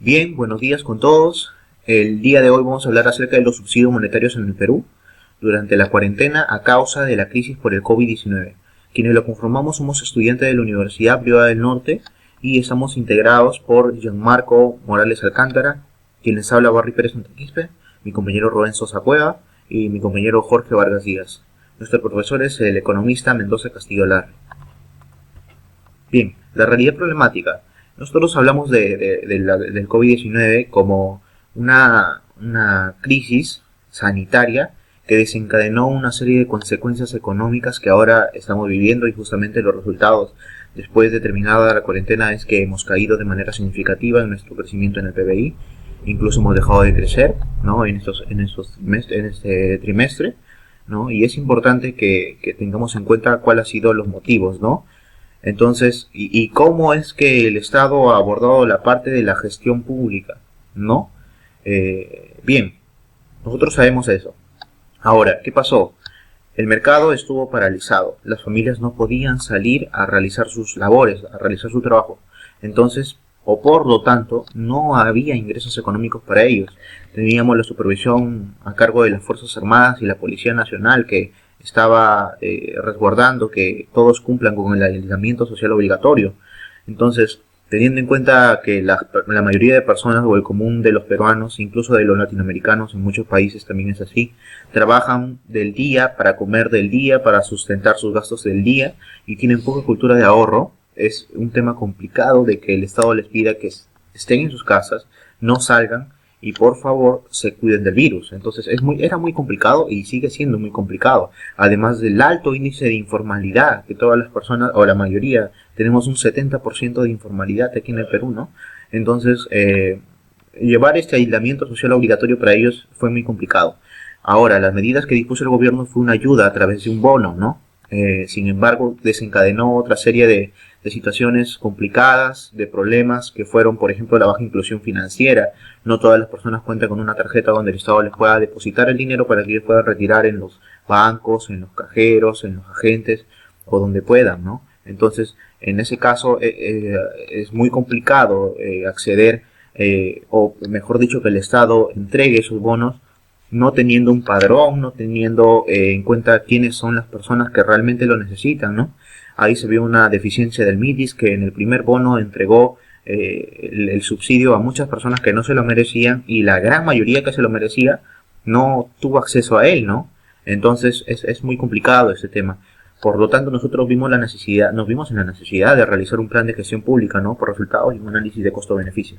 Bien, buenos días con todos. El día de hoy vamos a hablar acerca de los subsidios monetarios en el Perú durante la cuarentena a causa de la crisis por el COVID-19. Quienes lo conformamos somos estudiantes de la Universidad Privada del Norte y estamos integrados por Gianmarco Morales Alcántara, quien les habla Barry Pérez Santaquispe, mi compañero Rubén Sosa Cueva y mi compañero Jorge Vargas Díaz. Nuestro profesor es el economista Mendoza Castillo Larre. Bien, la realidad problemática. Nosotros hablamos del COVID-19 como una crisis sanitaria que desencadenó una serie de consecuencias económicas que ahora estamos viviendo, y justamente los resultados después de terminada la cuarentena es que hemos caído de manera significativa en nuestro crecimiento en el PBI. Incluso hemos dejado de crecer, ¿no? en este trimestre, ¿no? Y es importante que tengamos en cuenta cuáles han sido los motivos, ¿no? Entonces, y cómo es que el Estado ha abordado la parte de la gestión pública, ¿no? Bien, nosotros sabemos eso. Ahora, ¿qué pasó? El mercado estuvo paralizado, las familias no podían salir a realizar sus labores, a realizar su trabajo. Entonces, o por lo tanto, no había ingresos económicos para ellos. Teníamos la supervisión a cargo de las Fuerzas Armadas y la Policía Nacional, que estaba resguardando que todos cumplan con el aislamiento social obligatorio. Entonces, teniendo en cuenta que la mayoría de personas o el común de los peruanos, incluso de los latinoamericanos, en muchos países también es así, trabajan del día para comer del día, para sustentar sus gastos del día y tienen poca cultura de ahorro, es un tema complicado de que el Estado les pida que estén en sus casas, no salgan y por favor se cuiden del virus. Entonces era muy complicado y sigue siendo muy complicado, además del alto índice de informalidad, que todas las personas, o la mayoría, tenemos un 70% de informalidad aquí en el Perú, ¿no? Entonces llevar este aislamiento social obligatorio para ellos fue muy complicado. Ahora, las medidas que dispuso el gobierno fue una ayuda a través de un bono, ¿no? Sin embargo, desencadenó otra serie de situaciones complicadas, de problemas que fueron, por ejemplo, la baja inclusión financiera. No todas las personas cuentan con una tarjeta donde el Estado les pueda depositar el dinero para que ellos puedan retirar en los bancos, en los cajeros, en los agentes o donde puedan, ¿no? Entonces, en ese caso es muy complicado acceder, o mejor dicho, que el Estado entregue esos bonos no teniendo un padrón, no teniendo en cuenta quiénes son las personas que realmente lo necesitan, ¿no? Ahí se vio una deficiencia del MIDIS, que en el primer bono entregó el subsidio a muchas personas que no se lo merecían, y la gran mayoría que se lo merecía no tuvo acceso a él, ¿no? Entonces es muy complicado este tema. Por lo tanto, nosotros nos vimos en la necesidad de realizar un plan de gestión pública, ¿no? Por resultados y un análisis de costo-beneficio.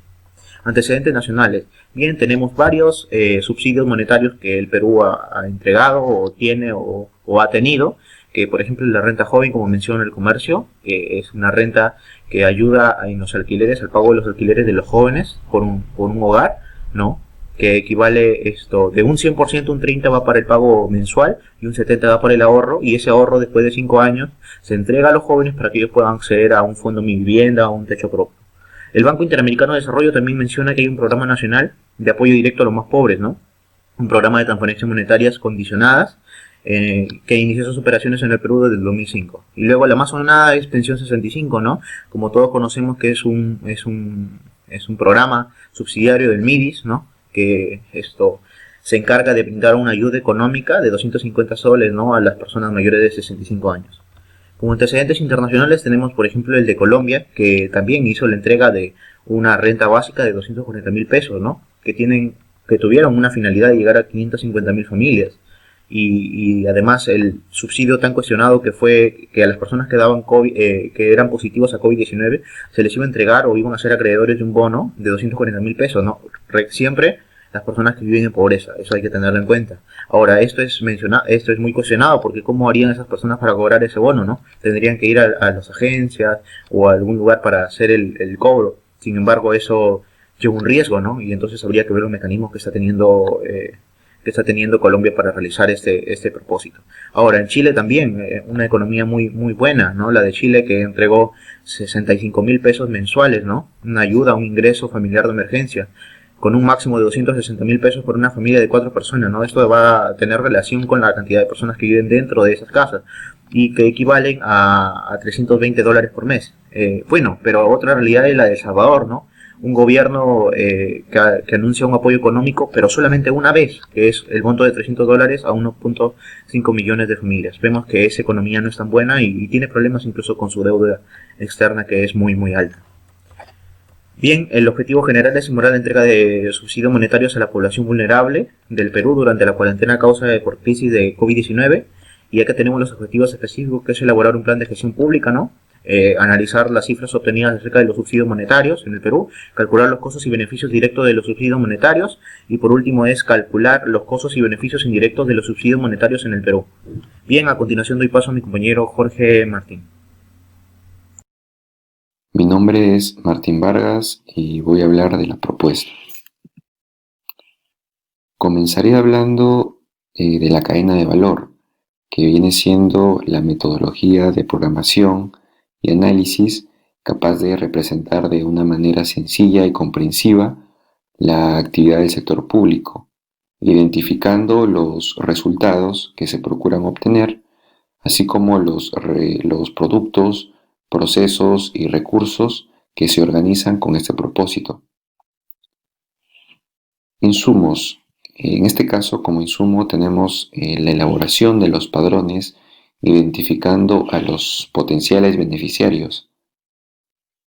Antecedentes nacionales. Bien, tenemos varios subsidios monetarios que el Perú ha entregado o tiene o ha tenido, que por ejemplo la renta joven, como menciona el comercio, que es una renta que ayuda en los alquileres, al pago de los alquileres de los jóvenes por un hogar, ¿no? Que equivale de un 100%, un 30% va para el pago mensual y un 70% va para el ahorro, y ese ahorro después de 5 años se entrega a los jóvenes para que ellos puedan acceder a un fondo Mi Vivienda o un techo propio. El Banco Interamericano de Desarrollo también menciona que hay un programa nacional de apoyo directo a los más pobres, ¿no? Un programa de transferencias monetarias condicionadas que inició sus operaciones en el Perú desde el 2005. Y luego la más sonada es Pensión 65, ¿no? Como todos conocemos, que es un programa subsidiario del MIDIS, ¿no? Que se encarga de brindar una ayuda económica de 250 soles, ¿no? A las personas mayores de 65 años. Como antecedentes internacionales tenemos, por ejemplo, el de Colombia, que también hizo la entrega de una renta básica de 240.000 pesos, ¿no? Que tuvieron una finalidad de llegar a 550.000 familias. Y además el subsidio tan cuestionado que fue que a las personas que daban que eran positivos a COVID-19 se les iba a entregar o iban a ser acreedores de un bono de 240.000 pesos, ¿no? Siempre las personas que viven en pobreza, eso hay que tenerlo en cuenta. Ahora, esto es muy cuestionado, porque ¿cómo harían esas personas para cobrar ese bono, no? Tendrían que ir a las agencias o a algún lugar para hacer el cobro. Sin embargo, eso lleva un riesgo, ¿no? Y entonces habría que ver los mecanismos que está teniendo Colombia para realizar este propósito. Ahora, en Chile también, una economía muy buena, ¿no? La de Chile, que entregó 65.000 pesos mensuales, ¿no? Una ayuda, un ingreso familiar de emergencia, con un máximo de 260.000 pesos por una familia de 4 personas, ¿no? Esto va a tener relación con la cantidad de personas que viven dentro de esas casas y que equivalen a $320 por mes. Bueno, pero otra realidad es la de El Salvador, ¿no? un gobierno que anuncia un apoyo económico, pero solamente una vez, que es el monto de $300 a 1.5 millones de familias. Vemos que esa economía no es tan buena y tiene problemas incluso con su deuda externa, que es muy muy alta. Bien, el objetivo general es estimular la entrega de subsidios monetarios a la población vulnerable del Perú durante la cuarentena a causa de por crisis de COVID-19. Y acá tenemos los objetivos específicos, que es elaborar un plan de gestión pública, ¿no? Analizar las cifras obtenidas acerca de los subsidios monetarios en el Perú, calcular los costos y beneficios directos de los subsidios monetarios, y por último es calcular los costos y beneficios indirectos de los subsidios monetarios en el Perú. Bien, a continuación doy paso a mi compañero Jorge Martín. Mi nombre es Martín Vargas y voy a hablar de la propuesta. Comenzaré hablando de la cadena de valor, que viene siendo la metodología de programación y análisis capaz de representar de una manera sencilla y comprensiva la actividad del sector público, identificando los resultados que se procuran obtener, así como los productos, procesos y recursos que se organizan con este propósito. Insumos. En este caso, como insumo, tenemos la elaboración de los padrones, identificando a los potenciales beneficiarios.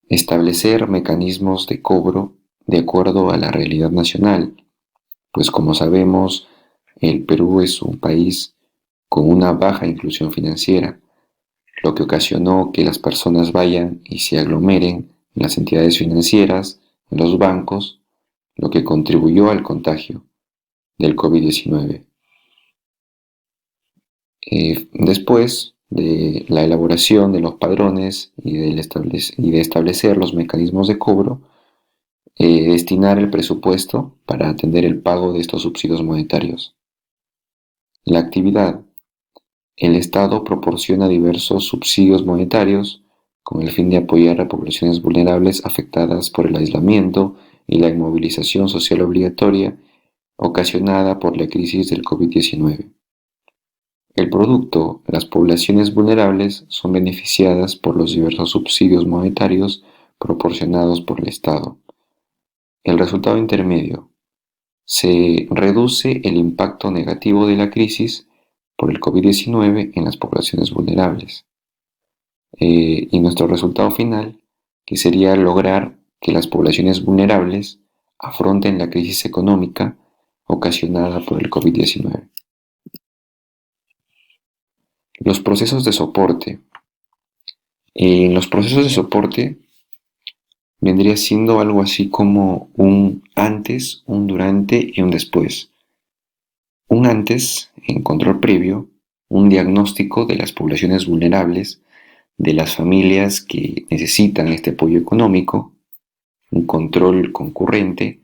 Establecer mecanismos de cobro de acuerdo a la realidad nacional, pues como sabemos, el Perú es un país con una baja inclusión financiera, lo que ocasionó que las personas vayan y se aglomeren en las entidades financieras, en los bancos, lo que contribuyó al contagio del COVID-19. Después de la elaboración de los padrones y de establecer los mecanismos de cobro, destinar el presupuesto para atender el pago de estos subsidios monetarios. La actividad. El Estado proporciona diversos subsidios monetarios con el fin de apoyar a poblaciones vulnerables afectadas por el aislamiento y la inmovilización social obligatoria ocasionada por la crisis del COVID-19. El producto, las poblaciones vulnerables son beneficiadas por los diversos subsidios monetarios proporcionados por el Estado. El resultado intermedio. Se reduce el impacto negativo de la crisis por el COVID-19 en las poblaciones vulnerables. Y nuestro resultado final, que sería lograr que las poblaciones vulnerables afronten la crisis económica ocasionada por el COVID-19. Los procesos de soporte. En los procesos de soporte vendría siendo algo así como un antes, un durante y un después. Un antes, en control previo, un diagnóstico de las poblaciones vulnerables, de las familias que necesitan este apoyo económico, un control concurrente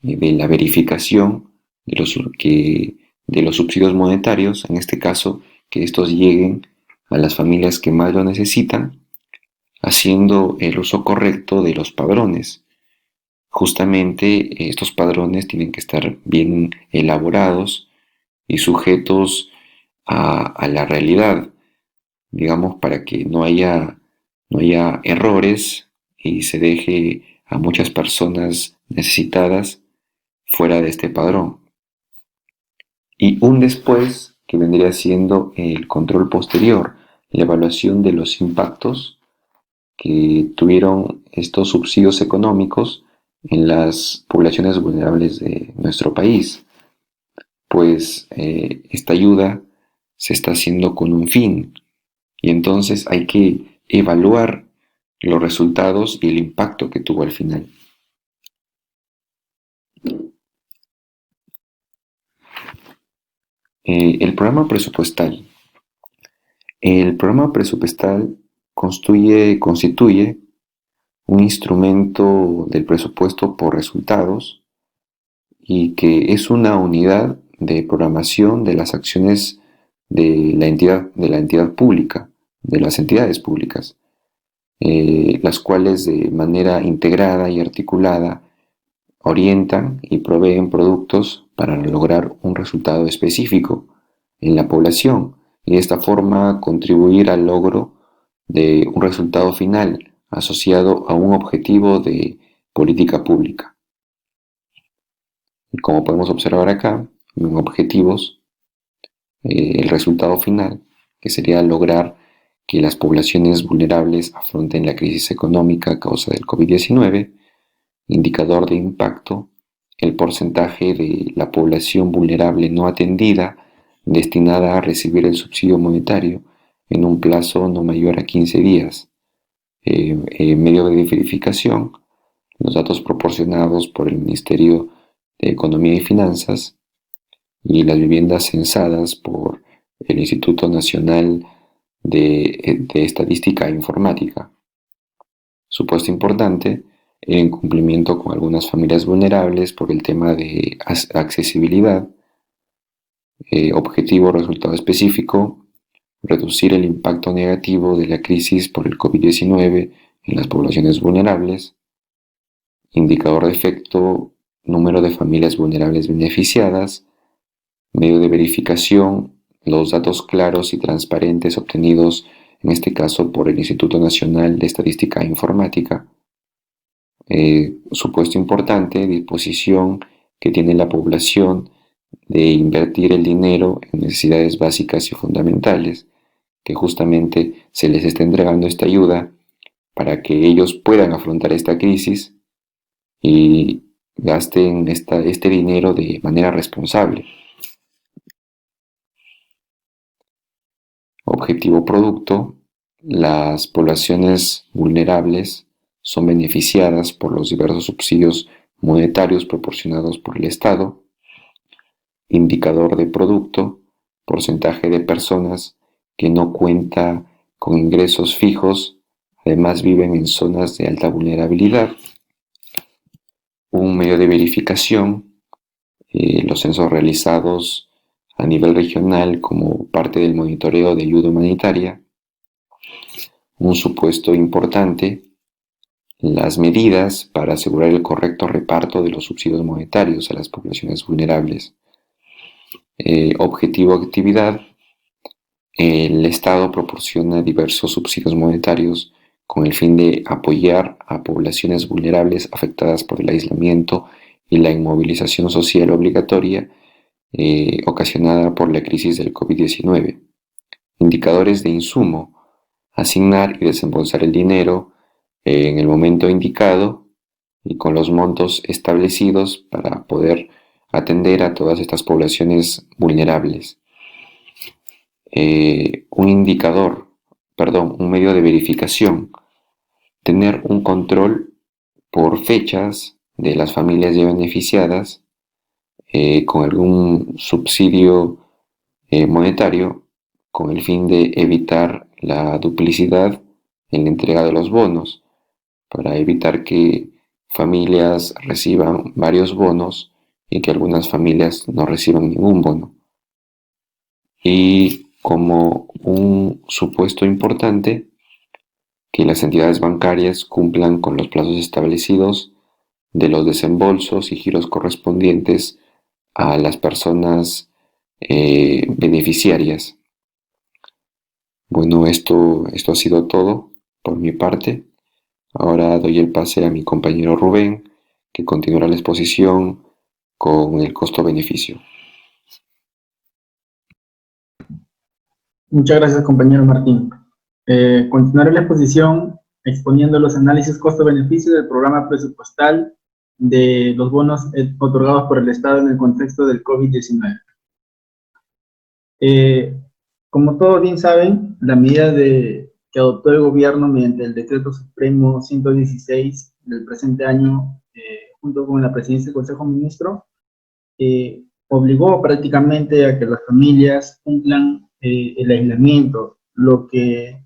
de la verificación de los subsidios monetarios, en este caso, que estos lleguen a las familias que más lo necesitan, haciendo el uso correcto de los padrones. Justamente estos padrones tienen que estar bien elaborados y sujetos a la realidad, digamos, para que no haya errores y se deje a muchas personas necesitadas fuera de este padrón. Y un después, que vendría siendo el control posterior, la evaluación de los impactos que tuvieron estos subsidios económicos en las poblaciones vulnerables de nuestro país, pues esta ayuda se está haciendo con un fin y entonces hay que evaluar los resultados y el impacto que tuvo al final. El programa presupuestal. El programa presupuestal constituye un instrumento del presupuesto por resultados y que es una unidad de programación de las acciones de la entidad pública, de las entidades públicas, las cuales de manera integrada y articulada orientan y proveen productos para lograr un resultado específico en la población y de esta forma contribuir al logro de un resultado final asociado a un objetivo de política pública. Y como podemos observar acá, en objetivos, el resultado final, que sería lograr que las poblaciones vulnerables afronten la crisis económica a causa del COVID-19, indicador de impacto, el porcentaje de la población vulnerable no atendida destinada a recibir el subsidio monetario en un plazo no mayor a 15 días. Medio de verificación, los datos proporcionados por el Ministerio de Economía y Finanzas y las viviendas censadas por el Instituto Nacional de Estadística e Informática. Supuesto importante, en cumplimiento con algunas familias vulnerables por el tema de accesibilidad. Objetivo, resultado específico, reducir el impacto negativo de la crisis por el COVID-19 en las poblaciones vulnerables. Indicador de efecto, número de familias vulnerables beneficiadas. Medio de verificación, los datos claros y transparentes obtenidos, en este caso por el Instituto Nacional de Estadística e Informática. Supuesto importante, disposición que tiene la población de invertir el dinero en necesidades básicas y fundamentales, que justamente se les está entregando esta ayuda para que ellos puedan afrontar esta crisis y gasten este dinero de manera responsable. Objetivo producto, las poblaciones vulnerables son beneficiadas por los diversos subsidios monetarios proporcionados por el Estado. Indicador de producto, porcentaje de personas que no cuenta con ingresos fijos, además viven en zonas de alta vulnerabilidad. Un medio de verificación, los censos realizados a nivel regional como parte del monitoreo de ayuda humanitaria. Un supuesto importante, las medidas para asegurar el correcto reparto de los subsidios monetarios a las poblaciones vulnerables. Objetivo actividad, el Estado proporciona diversos subsidios monetarios con el fin de apoyar a poblaciones vulnerables afectadas por el aislamiento y la inmovilización social obligatoria ocasionada por la crisis del COVID-19. Indicadores de insumo, asignar y desembolsar el dinero en el momento indicado y con los montos establecidos para poder atender a todas estas poblaciones vulnerables. Un medio de verificación, tener un control por fechas de las familias ya beneficiadas con algún subsidio monetario con el fin de evitar la duplicidad en la entrega de los bonos, para evitar que familias reciban varios bonos y que algunas familias no reciban ningún bono. Y como un supuesto importante, que las entidades bancarias cumplan con los plazos establecidos de los desembolsos y giros correspondientes a las personas beneficiarias. Bueno, esto ha sido todo por mi parte. Ahora doy el pase a mi compañero Rubén, que continuará la exposición con el costo-beneficio. Muchas gracias, compañero Martín. Continuaré la exposición exponiendo los análisis costo-beneficio del programa presupuestal de los bonos otorgados por el Estado en el contexto del COVID-19. Como todos bien saben, la medida que adoptó el gobierno mediante el Decreto Supremo 116 del presente año, junto con la presidencia del Consejo de Ministros, obligó prácticamente a que las familias cumplan el aislamiento, lo que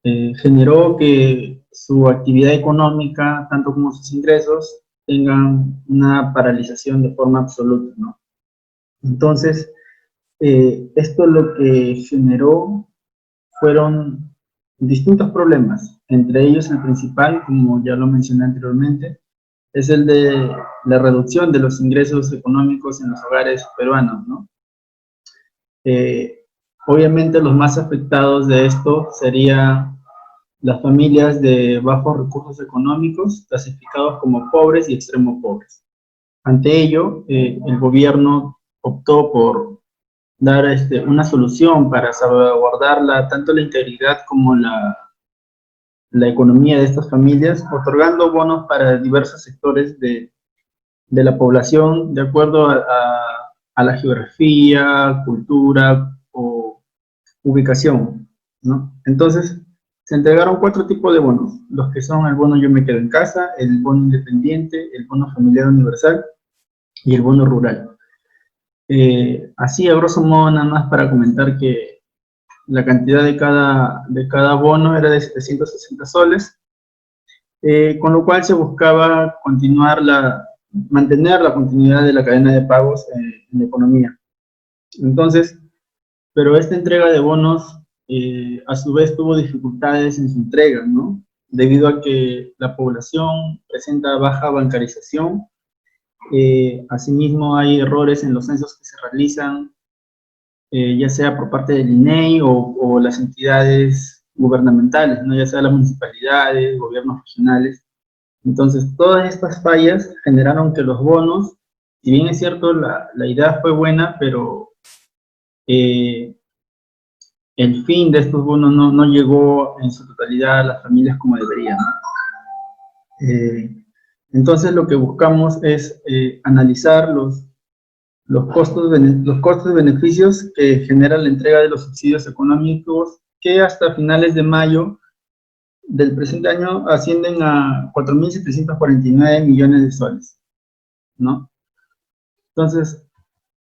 generó que su actividad económica, tanto como sus ingresos, tengan una paralización de forma absoluta, ¿no? Entonces, esto lo que generó fueron distintos problemas, entre ellos el principal, como ya lo mencioné anteriormente, es el de la reducción de los ingresos económicos en los hogares peruanos, ¿no? Obviamente los más afectados de esto sería las familias de bajos recursos económicos, clasificados como pobres y extremo pobres. Ante ello, el gobierno optó por dar una solución para salvaguardar tanto la integridad como la economía de estas familias, otorgando bonos para diversos sectores de la población de acuerdo a la geografía, cultura o ubicación, ¿no? Entonces, se entregaron 4 tipos de bonos, los que son el bono Yo Me Quedo en Casa, el bono independiente, el bono familiar universal y el bono rural. Así, a grosso modo, nada más para comentar que la cantidad de cada bono era de 760 soles, con lo cual se buscaba mantener la continuidad de la cadena de pagos en la economía. Entonces, pero esta entrega de bonos, a su vez, tuvo dificultades en su entrega, ¿no? Debido a que la población presenta baja bancarización. Asimismo, hay errores en los censos que se realizan, ya sea por parte del INEI o las entidades gubernamentales, ¿no? Ya sea las municipalidades, gobiernos regionales. Entonces, todas estas fallas generaron que los bonos, si bien es cierto, la idea fue buena, pero el fin de estos bonos no llegó en su totalidad a las familias como debería, ¿no? Entonces, lo que buscamos es analizar los costos-beneficios que genera la entrega de los subsidios económicos, que hasta finales de mayo del presente año ascienden a 4.749 millones de soles, ¿no? Entonces,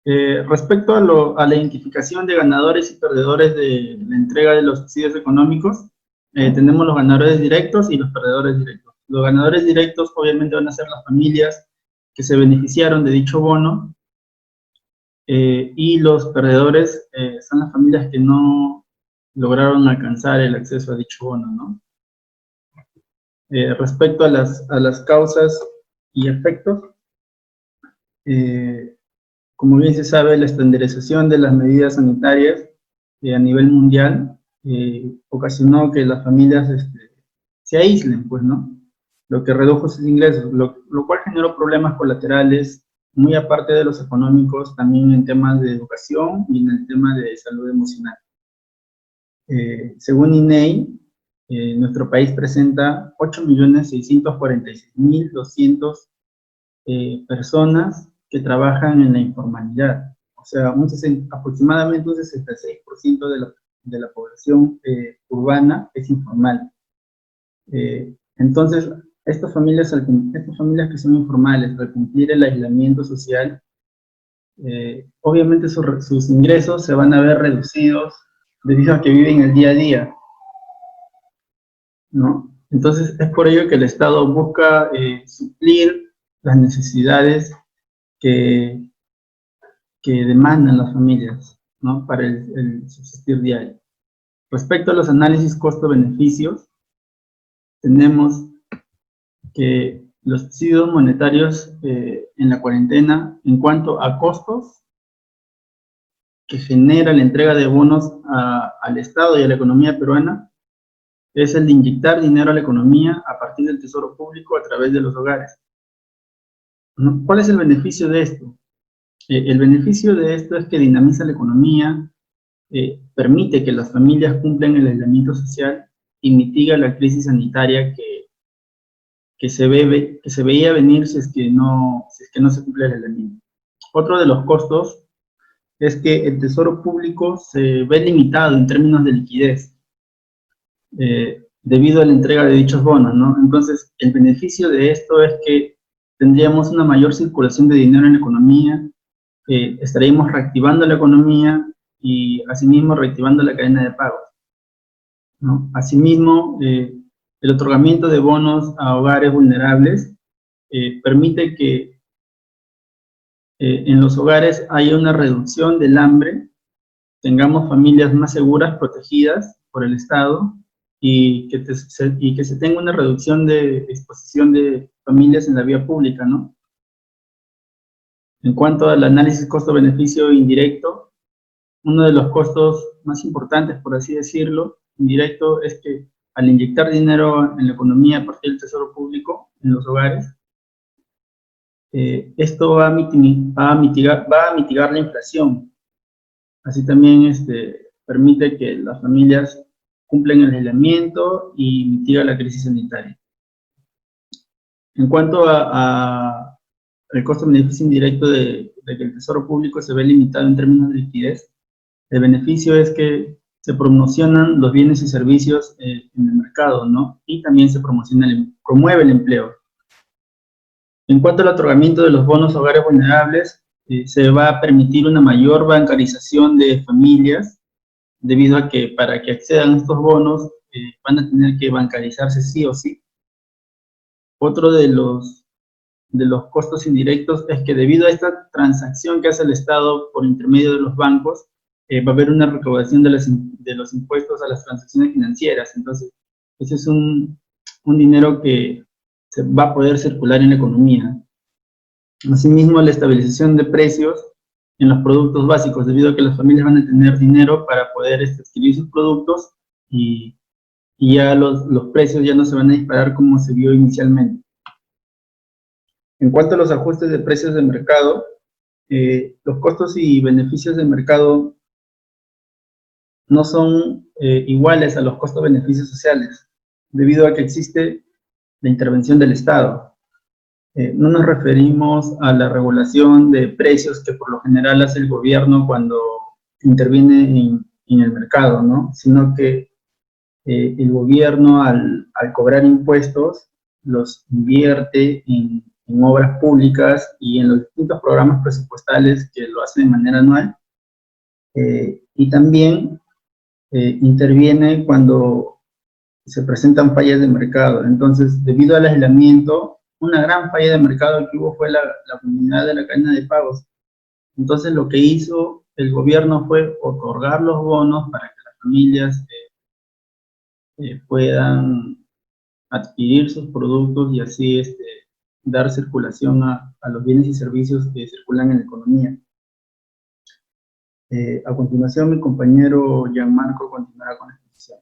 respecto a la identificación de ganadores y perdedores de la entrega de los subsidios económicos, tenemos los ganadores directos y los perdedores directos. Los ganadores directos obviamente van a ser las familias que se beneficiaron de dicho bono, y los perdedores son las familias que no lograron alcanzar el acceso a dicho bono, ¿no? Respecto a las causas y efectos, como bien se sabe, la estandarización de las medidas sanitarias a nivel mundial ocasionó que las familias se aíslen, pues, ¿no? Lo que redujo sus ingresos, lo cual generó problemas colaterales, muy aparte de los económicos, también en temas de educación y en el tema de salud emocional. Según INEI, nuestro país presenta 8.646.200 personas que trabajan en la informalidad. O sea, aproximadamente un 66% de la población urbana es informal. Entonces, estas familias que son informales, al cumplir el aislamiento social, obviamente sus ingresos se van a ver reducidos debido a que viven el día a día, ¿no? Entonces, es por ello que el Estado busca suplir las necesidades que demandan las familias, ¿no? Para el subsistir diario. Respecto a los análisis costo-beneficios, tenemos que los subsidios monetarios en la cuarentena, en cuanto a costos que genera la entrega de bonos al Estado y a la economía peruana, es el de inyectar dinero a la economía a partir del tesoro público a través de los hogares. ¿Cuál es el beneficio de esto? El beneficio de esto es que dinamiza la economía, permite que las familias cumplan el aislamiento social y mitiga la crisis sanitaria que se veía venir si es que no se cumple el aislamiento. Otro de los costos es que el tesoro público se ve limitado en términos de liquidez debido a la entrega de dichos bonos, ¿no? Entonces, el beneficio de esto es que tendríamos una mayor circulación de dinero en la economía, estaríamos reactivando la economía y asimismo reactivando la cadena de pagos, ¿no? Asimismo, el otorgamiento de bonos a hogares vulnerables permite que en los hogares haya una reducción del hambre, tengamos familias más seguras, protegidas por el Estado, y que se tenga una reducción de exposición de familias en la vía pública, ¿no? En cuanto al análisis costo-beneficio indirecto, uno de los costos más importantes, por así decirlo, indirecto, es que al inyectar dinero en la economía a partir del tesoro público en los hogares, esto va a mitigar la inflación. Así también permite que las familias cumplan el aislamiento y mitiga la crisis sanitaria. En cuanto al costo-beneficio indirecto de que el tesoro público se ve limitado en términos de liquidez, el beneficio es que se promocionan los bienes y servicios en el mercado, ¿no? Y también se promueve el empleo. En cuanto al otorgamiento de los bonos hogares vulnerables, se va a permitir una mayor bancarización de familias, debido a que para que accedan a estos bonos van a tener que bancarizarse sí o sí. Otro de los costos indirectos es que debido a esta transacción que hace el Estado por intermedio de los bancos, va a haber una recaudación de los impuestos a las transacciones financieras. Entonces, ese es un dinero que se va a poder circular en la economía. Asimismo, la estabilización de precios en los productos básicos, debido a que las familias van a tener dinero para poder adquirir sus productos y ya los precios ya no se van a disparar como se vio inicialmente. En cuanto a los ajustes de precios de mercado, los costos y beneficios de mercado no son iguales a los costos-beneficios sociales, debido a que existe la intervención del Estado. No nos referimos a la regulación de precios que por lo general hace el gobierno cuando interviene en el mercado, ¿no? Sino que el gobierno al cobrar impuestos los invierte en obras públicas y en los distintos programas presupuestales que lo hacen de manera anual, y también interviene cuando se presentan fallas de mercado. Entonces, debido al aislamiento, una gran falla de mercado que hubo fue la comunidad de la cadena de pagos. Entonces, lo que hizo el gobierno fue otorgar los bonos para que las familias puedan adquirir sus productos y así dar circulación a los bienes y servicios que circulan en la economía. A continuación, mi compañero Gianmarco continuará con la exposición.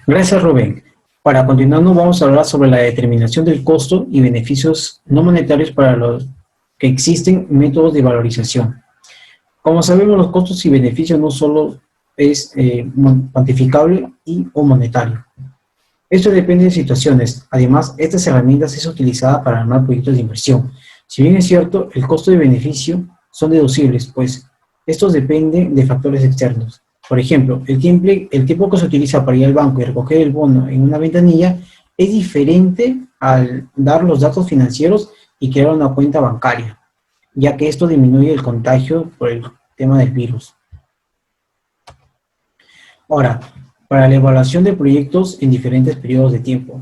Gracias, Rubén. Para continuar, vamos a hablar sobre la determinación del costo y beneficios no monetarios para los que existen métodos de valorización. Como sabemos, los costos y beneficios no solo es cuantificable o monetario. Esto depende de situaciones. Además, estas herramientas es utilizada para armar proyectos de inversión. Si bien es cierto, el costo y beneficio son deducibles, pues estos dependen de factores externos. Por ejemplo, el tiempo que se utiliza para ir al banco y recoger el bono en una ventanilla es diferente al dar los datos financieros y crear una cuenta bancaria, ya que esto disminuye el contagio por el tema del virus. Ahora, para la evaluación de proyectos en diferentes periodos de tiempo.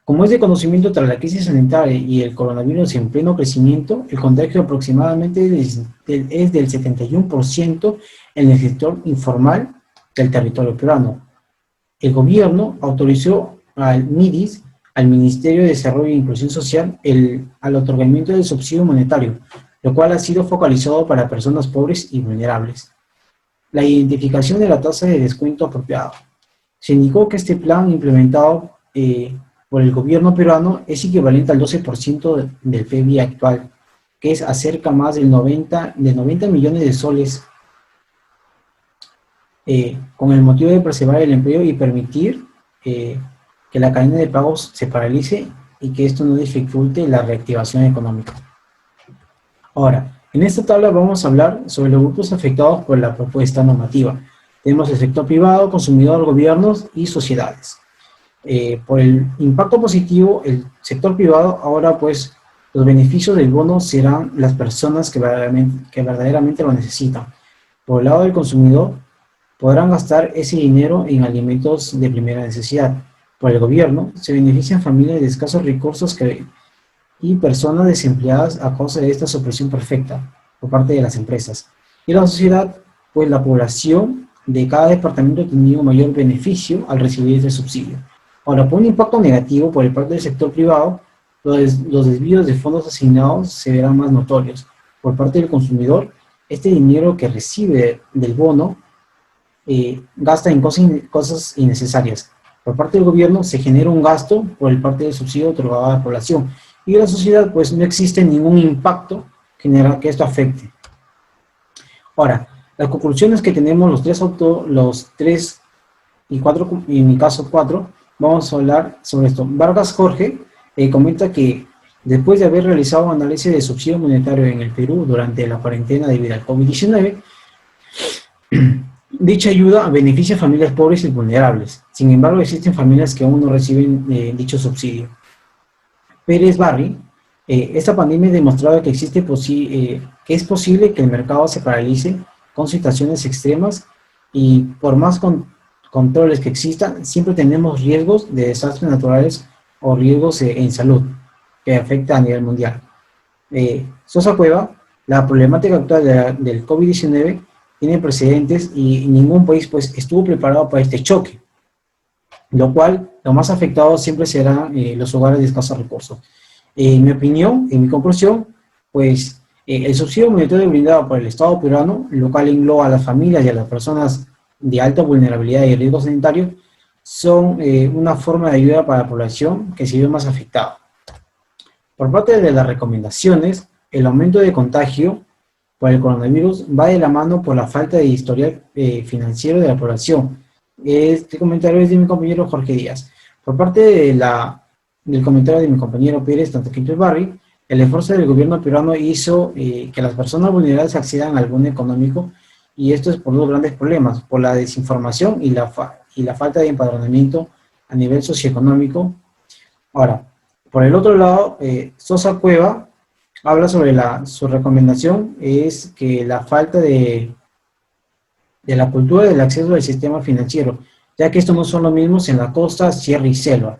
Como es de conocimiento, tras la crisis sanitaria y el coronavirus en pleno crecimiento, el contagio aproximadamente es del 71% en el sector informal del territorio peruano. El gobierno autorizó al MIDIS, al Ministerio de Desarrollo e Inclusión Social, al otorgamiento del subsidio monetario, lo cual ha sido focalizado para personas pobres y vulnerables. La identificación de la tasa de descuento apropiado. Se indicó que este plan implementado por el gobierno peruano es equivalente al 12% del PBI actual, que es acerca más de 90 millones de soles, con el motivo de preservar el empleo y permitir que la cadena de pagos se paralice y que esto no dificulte la reactivación económica. Ahora, en esta tabla vamos a hablar sobre los grupos afectados por la propuesta normativa. Tenemos el sector privado, consumidor, gobiernos y sociedades. Por el impacto positivo, el sector privado, ahora pues los beneficios del bono serán las personas que verdaderamente lo necesitan. Por el lado del consumidor, podrán gastar ese dinero en alimentos de primera necesidad. Por el gobierno, se benefician familias de escasos recursos y personas desempleadas a causa de esta supresión perfecta por parte de las empresas. Y la sociedad, pues la población de cada departamento ha tenido mayor beneficio al recibir este subsidio. Ahora, por un impacto negativo por el parte del sector privado, los desvíos de fondos asignados se verán más notorios. Por parte del consumidor, este dinero que recibe del bono gasta en cosas innecesarias. Por parte del gobierno se genera un gasto por el parte del subsidio otorgado a la población. Y en la sociedad, pues no existe ningún impacto general que esto afecte. Ahora, las conclusiones que tenemos los tres y cuatro, en mi caso 4, vamos a hablar sobre esto. Vargas Jorge comenta que después de haber realizado un análisis de subsidio monetario en el Perú durante la cuarentena debido al COVID-19, dicha ayuda beneficia a familias pobres y vulnerables. Sin embargo, existen familias que aún no reciben dicho subsidio. Pérez Barry, esta pandemia ha demostrado que que es posible que el mercado se paralice con situaciones extremas y por más controles que existan, siempre tenemos riesgos de desastres naturales o riesgos en salud que afectan a nivel mundial. Sosa Cueva, la problemática actual del COVID-19 tiene precedentes y ningún país pues, estuvo preparado para este choque, lo cual lo más afectado siempre serán los hogares de escasos recursos. En mi opinión, en mi conclusión, pues el subsidio monetario brindado por el Estado peruano, lo cual engloba a las familias y a las personas de alta vulnerabilidad y riesgo sanitario, son una forma de ayuda para la población que se ve más afectada. Por parte de las recomendaciones, el aumento de contagio por el coronavirus va de la mano por la falta de historial financiero de la población. Este comentario es de mi compañero Jorge Díaz. Por parte del comentario de mi compañero Pérez, tanto que Barry, el esfuerzo del gobierno peruano hizo que las personas vulnerables accedan al bono económico, y esto es por dos grandes problemas, por la desinformación y la falta de empadronamiento a nivel socioeconómico. Ahora, por el otro lado, Sosa Cueva habla sobre su recomendación es que la falta de la cultura del acceso al sistema financiero, ya que estos no son los mismos en la costa, sierra y selva.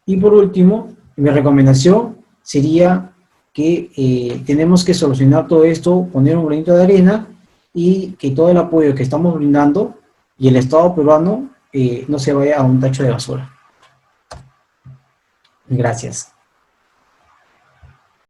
Y por último, mi recomendación sería que tenemos que solucionar todo esto, poner un granito de arena y que todo el apoyo que estamos brindando y el Estado peruano no se vaya a un tacho de basura. Gracias.